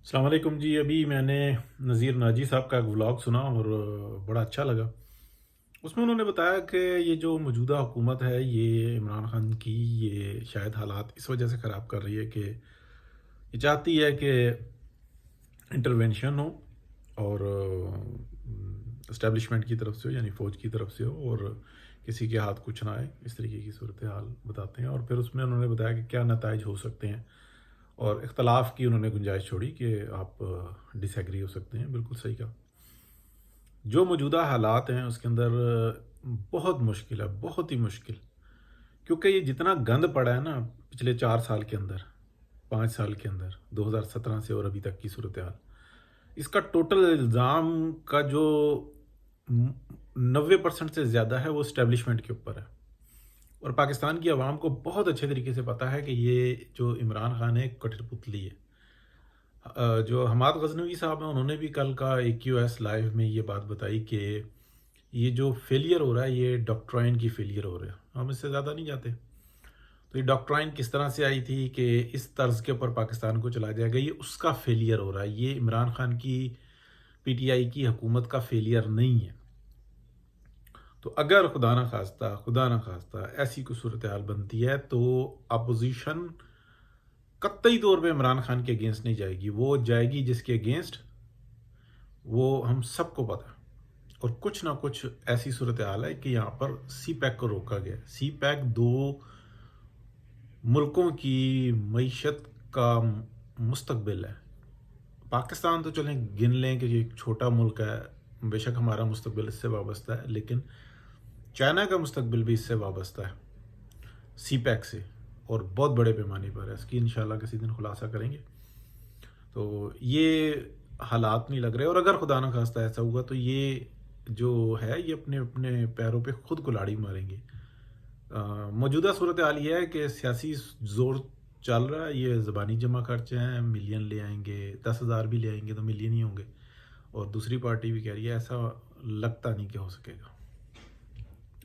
السلام علیکم جی، ابھی میں نے نذیر ناجی صاحب کا ایک ولاگ سنا اور بڑا اچھا لگا۔ اس میں انہوں نے بتایا کہ یہ جو موجودہ حکومت ہے یہ عمران خان کی یہ شاید حالات اس وجہ سے خراب کر رہی ہے کہ یہ چاہتی ہے کہ انٹرونشن ہو اور اسٹیبلشمنٹ کی طرف سے ہو، یعنی فوج کی طرف سے ہو، اور کسی کے ہاتھ کچھ نہ آئے، اس طریقے کی صورتحال بتاتے ہیں۔ اور پھر اس میں انہوں نے بتایا کہ کیا نتائج ہو سکتے ہیں، اور اختلاف کی انہوں نے گنجائش چھوڑی کہ آپ ڈس ایگری ہو سکتے ہیں۔ بالکل صحیح کہا۔ جو موجودہ حالات ہیں اس کے اندر بہت مشکل ہے، بہت ہی مشکل، کیونکہ یہ جتنا گند پڑا ہے نا پچھلے 4 سال کے اندر، 5 سال کے اندر، 2017 سے اور ابھی تک کی صورتحال، اس کا ٹوٹل الزام کا جو 90% سے زیادہ ہے وہ اسٹیبلشمنٹ کے اوپر ہے۔ اور پاکستان کی عوام کو بہت اچھے طریقے سے پتہ ہے کہ یہ جو عمران خان ہے ایک کٹر پتلی ہے۔ جو حماد غزنوی صاحب ہیں انہوں نے بھی کل کا AQS لائیو میں یہ بات بتائی کہ یہ جو فیلئر ہو رہا ہے یہ ڈاکٹرائن کی فیلئر ہو رہا ہے، ہم اس سے زیادہ نہیں جاتے۔ تو یہ ڈاکٹرائن کس طرح سے آئی تھی کہ اس طرز کے اوپر پاکستان کو چلا جائے گا، یہ اس کا فیلئر ہو رہا ہے، یہ عمران خان کی PTI کی حکومت کا فیلئر نہیں ہے۔ تو اگر خدا نہ خواستہ ایسی کوئی صورتحال بنتی ہے تو اپوزیشن قطعی طور پہ عمران خان کے اگینسٹ نہیں جائے گی، وہ جائے گی جس کے اگینسٹ وہ ہم سب کو پتہ ہے۔ اور کچھ نہ کچھ ایسی صورتحال ہے کہ یہاں پر سی پیک کو روکا گیا۔ سی پیک 2 ملکوں کی معیشت کا مستقبل ہے۔ پاکستان تو چلیں گن لیں کہ یہ ایک چھوٹا ملک ہے، بے شک ہمارا مستقبل اس سے وابستہ ہے، لیکن چائنا کا مستقبل بھی اس سے وابستہ ہے، سی پیک سے، اور بہت بڑے پیمانے پر ہے۔ اس کی انشاءاللہ کسی دن خلاصہ کریں گے۔ تو یہ حالات نہیں لگ رہے، اور اگر خدا نہ خواستہ ایسا ہوا تو یہ جو ہے یہ اپنے اپنے پیروں پہ خود کلاڑی ماریں گے۔ موجودہ صورتحال یہ ہے کہ سیاسی زور چل رہا ہے، یہ زبانی جمع خرچے ہیں، ملین لے آئیں گے، 10,000 بھی لے آئیں گے تو ملین ہی ہوں گے، اور دوسری پارٹی بھی کہہ رہی ہے ایسا لگتا نہیں کہ ہو سکے گا۔